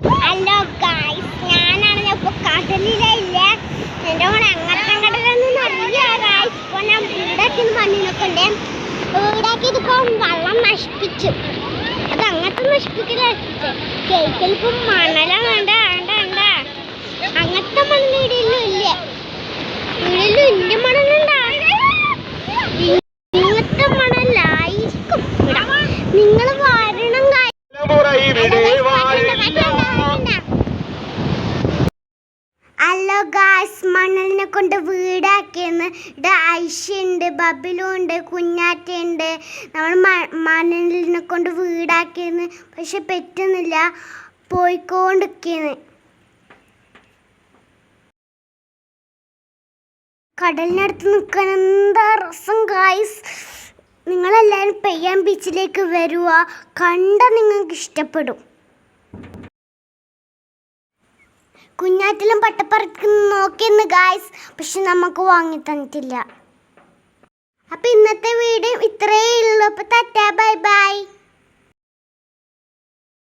Hello guys, ഞാനാണ് ഇപ്പോൾ കടലിലില്ല. എൻ്റെ കൂടെ അങ്ങനത്തെ കടലൊന്നും അറിയില്ല ഗായ്സ്. ഇപ്പോൾ ഞാൻ വീടാക്കിയത് മണ്ണിനൊക്കെ ഉണ്ട്. വീടാക്കിയതിപ്പോൾ വെള്ളം നശിപ്പിച്ചു. അത് അങ്ങനത്തെ നശിപ്പിക്കല കേൾക്കലിപ്പം മണല വേണ്ട വേണ്ട വേണ്ട അങ്ങനത്തെ മണ്ണ് വീടിലും ഇല്ല. വീടിലും ഇല്ല മണലുണ്ടാ, ഇങ്ങനത്തെ മണലായിരിക്കും ഇവിടെ. നിങ്ങൾ വരണം ഗായ്സ്. ഹലോ ഗായ്സ്, മണലിനെ കൊണ്ട് വീടാക്കിയെന്ന്. ഇവിടെ ഐഷുണ്ട്, ബബിലുണ്ട്, കുഞ്ഞാറ്റയുണ്ട്. നമ്മൾ മണലിനെ കൊണ്ട് വീടാക്കിയെന്ന്, പക്ഷെ പറ്റുന്നില്ല, പോയിക്കൊണ്ടിരിക്കുന്നു. കടലിനടുത്ത് നിൽക്കാൻ എന്താ രസം ഗായ്സ്. നിങ്ങളെല്ലാവരും പെയ്യാൻ ബീച്ചിലേക്ക് വരുക, കണ്ടാൽ നിങ്ങൾക്ക് ഇഷ്ടപ്പെടും. കുഞ്ഞാറ്റിലും പട്ടപ്പറക്കുന്ന നോക്കിയെന്ന് ഗായ്സ്, പക്ഷെ നമുക്ക് വാങ്ങി തന്നിട്ടില്ല. അപ്പം ഇന്നത്തെ വീഡിയോ ഇത്രയേ ഉള്ളൂ. അപ്പോൾ ടാറ്റാ ബൈ ബൈ.